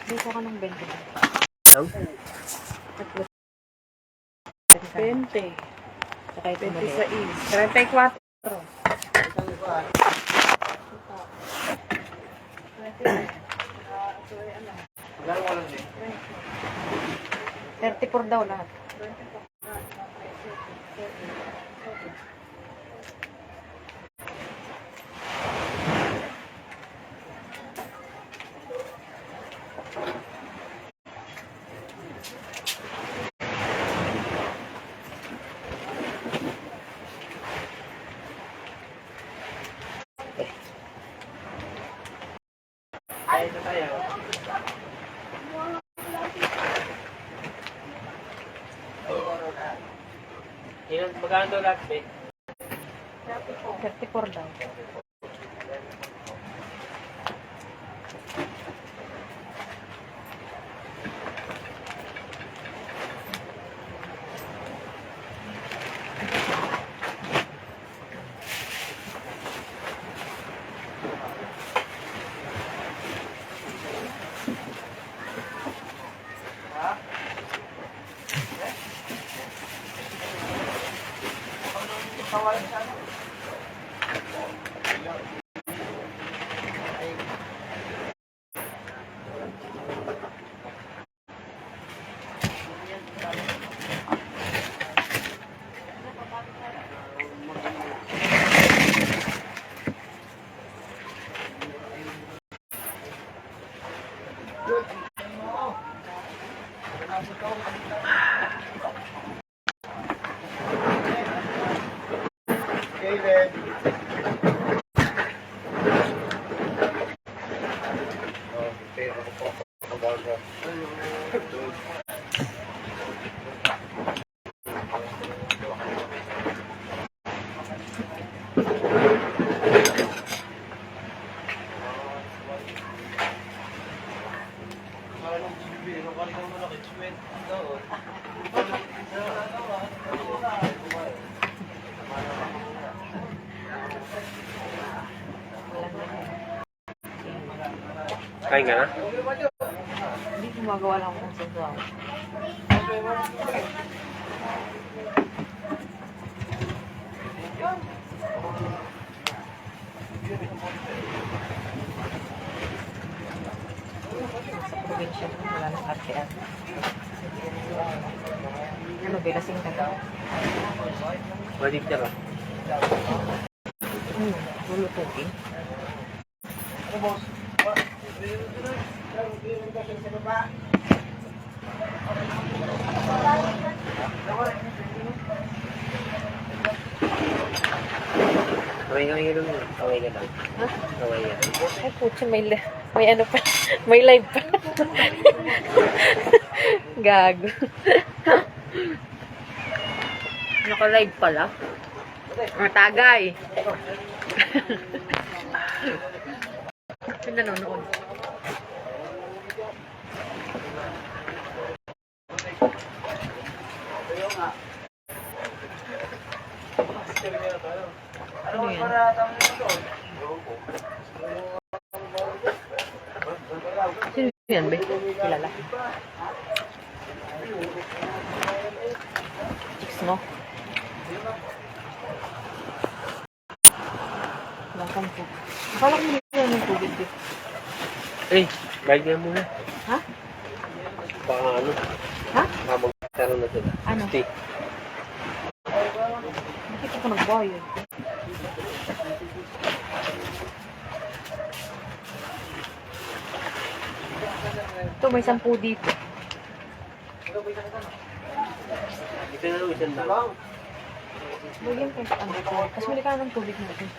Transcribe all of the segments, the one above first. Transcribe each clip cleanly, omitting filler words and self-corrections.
Dito ka ng 20. Lang? 20. Saka ito 26. 34. 34 daw lahat. Ay, ito tayo. Ilan, magkano daw lahat, be? 34 daw. Kain ka na? Hindi gumagawa lang ako ng sasaw. Sa probinsya ko, wala nang arte-arte. Ano, belasing na daw. Madik ka ba? Lulutuin. Kaway ka lang. Kaway ka lang. Ha? Kaway ka. Ay, putya, may ano pa. May live pa. Gago. Naka-live pala. Matagay. Sino nanonood? Ano yan? Sino yan, be? Kilala. Chicks mo? Lakang po. Akala ko nila ng tubig, be. Eh, bayad nga muna. Ha? Baka ano? Ha? Baka magkaroon na sila. Ano? Stay. Bakit ako nagbayad? Ito, may 10 dito. Ito na lang, isang lang. Bigyan kayo sa ano ko. Tapos muli ka ng tubig natin.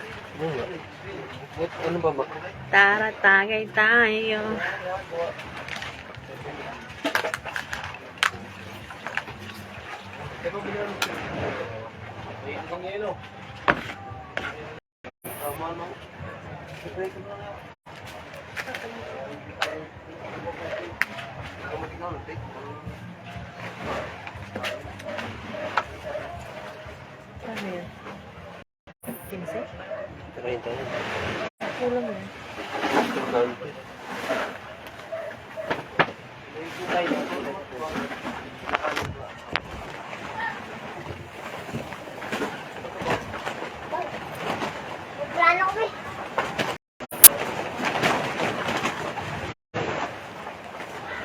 Ano ba ba? Tara, tagay tayo. Ang yelo. Tama no. Ano yan? 15? 30. Kulang yan. Plano ko eh.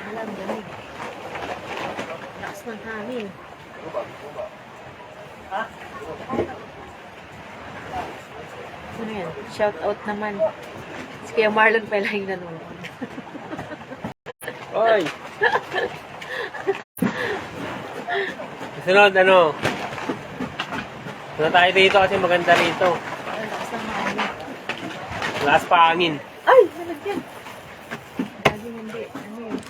Wala, ang lamig. Lakas ng hangin. Ano yan? Shout out naman. Si Kuya Marlon pala yung nanonood. Oy! Sunod, ano? Sunod tayo dito kasi maganda rito. Ang lakas ng hangin. Lakas pa hangin. Ay! Nalagyan! Lagi hindi. Ano yun?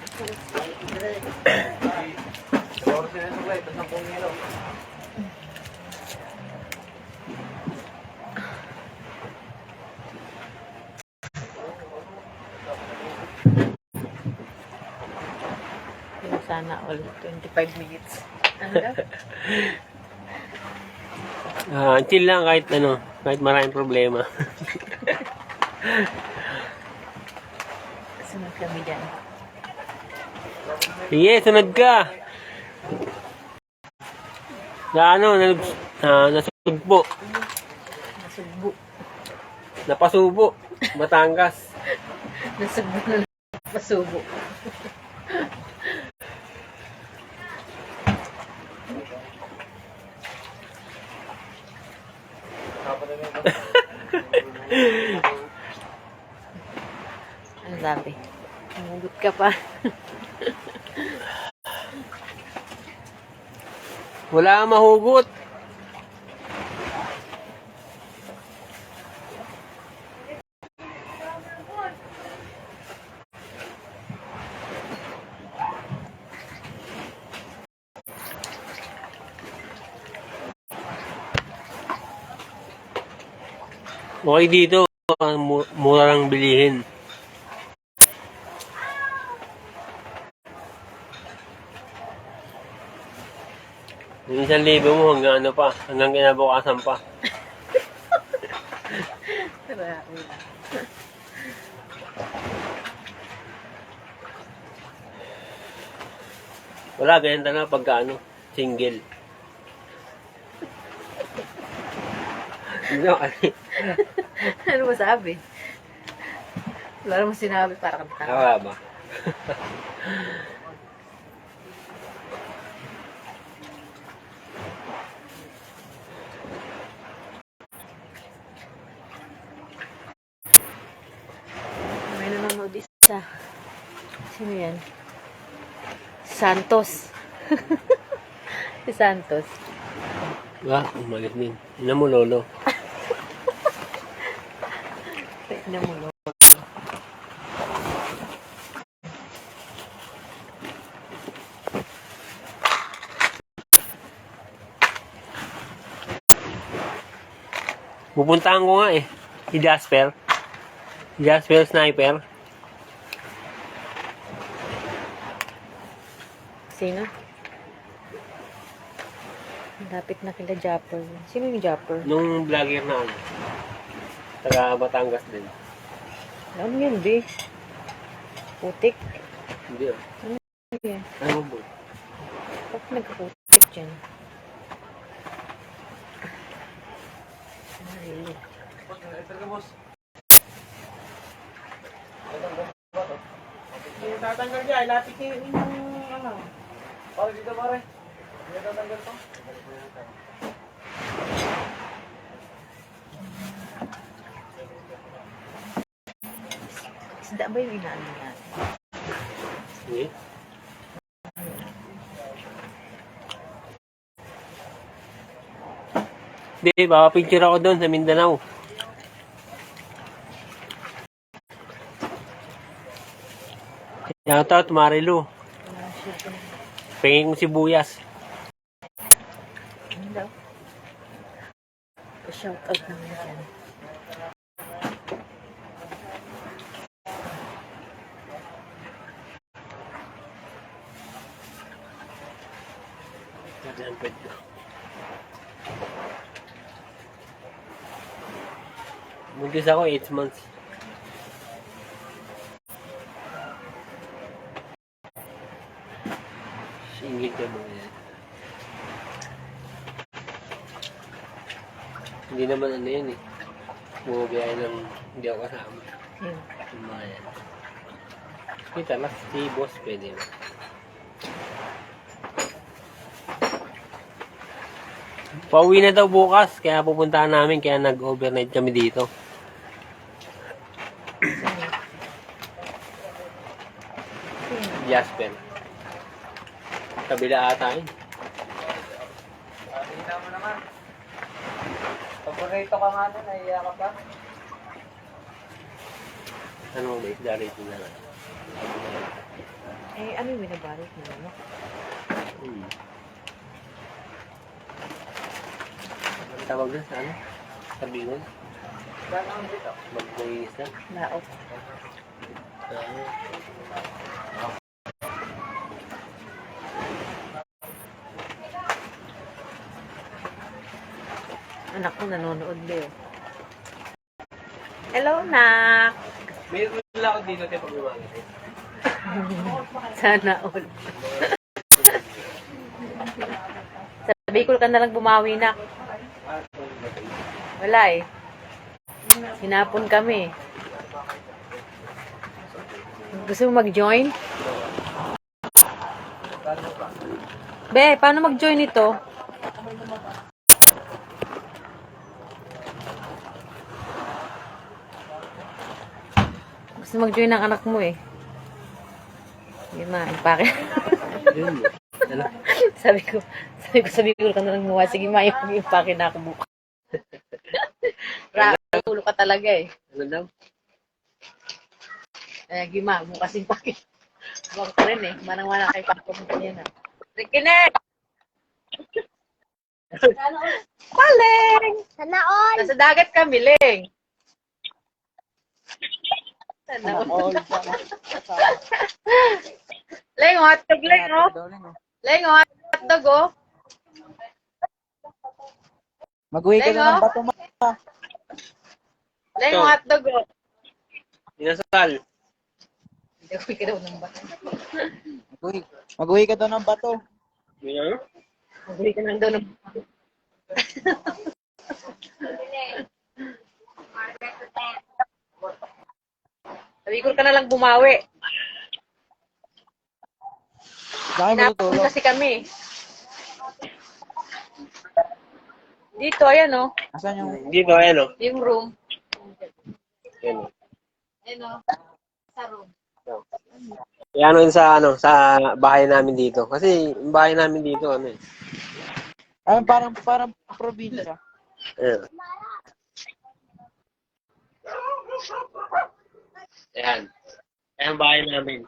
Yung sana all 25 minutes. Ano daw? Chill lang kahit maraming problema. Sunod kami dyan. Sige, sunod ka. Nasugbo. Nasugbo. Napasubo. Batangas. Nasugbo na lang. Pasubo. Ano sabi? Humugot ka pa. Wala kang mahugot. Okay dito, mura lang bilihin. Yung 1,000 mo hanggang kinabukasan pa. Tara, Wala, ganyan talaga pagka single. ano mo sabi? Wala naman sinabi para kang tao. Wala ba? May nanonood isa. Sino yan? Santos. Si Santos. Umalis din. Ina mo, lolo. Tignan mo, no? Pupuntahan ko nga si Jasper. Jasper Sniper. Sino? Lapit na kila Japper. Sino yung Japper? Nung vlogger na taga Batangas din. Ano yan, be? Putik. Hindi Ano yan? Ano mo? Bakit nagkaputik dyan? Ay. Tatanggal niya, ilapit niya yung ano. Pare dito pare. Hindi tatanggal to. Isda ba yung inaano niya? Hindi. Hindi, baka picture ako doon sa Mindanao. Shoutout Marilu. Penging sibuyas. Ano daw? Shout out naman dyan. Buntis ako 8 months. Singit ka mo yan. Hindi naman ano yan eh. Bumabiyay ng hindi ako kasama. Yun. Yung mga yan. Kita lang, si boss pwede na. Pauwi na daw bukas, kaya pupuntahan namin, kaya nag-overnight kami dito. Jasper. Kabila ata yun. Hindi mo naman. Paborito ka nga nun, nahiya ka ba? Ano ba isda rito na lang? Eh, ano yung binabalot mo, no? Ang tawag na sa ano? Sabingon? Saan ang dito? Magbuhingis na? Laot. Anak ko nanonood din. Hello, nak! Mayroon lang ako dito tayo pag umaga. Sana all. Sa Bicol ka na lang bumawi, nak. Wala eh. Hinapon kami. Gusto mo mag-join? Be, paano mag-join ito? Gusto mag-join ng anak mo eh. Yun na, impake. Yun. Ano? sabi ko ka na lang muha. Sige, impake na ako bukas. Ulo ka talaga eh. Ano daw? Gima, bukas impake. Buwag ko rin eh. Manang-manang kay Papa mo kanina. Rikinek! Paleng! Sana all. Nasa dagat kami, Leng. Sana all. Leng, hotdog, Leng, oh. Leng, hotdog, oh. Mag-uwi ka Leng, na ng oh. bato mo. Leng, hotdog, oh. Inasal. Hindi ka daw ng bato. Mag-uwi ka daw ng bato. Ano? Mag-uwi ka nang daw ng bato. Sabi ko ka na lang bumawi. Saan mo Hinapon tutulog? kasi kami. Dito, ayan, oh. Asan yung... Dito, ayan o. Yung room. Ayan o. Ayan, oh. Sa room. Kaya sa bahay namin dito. Kasi yung bahay namin dito, ano eh. Ay, parang probinsya. Ayan. Ayan. Ayan ang bahay namin.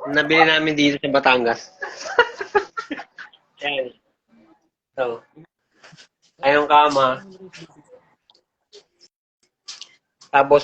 Nabili namin dito sa Batangas. Ayan. So, ayong kama. Tapos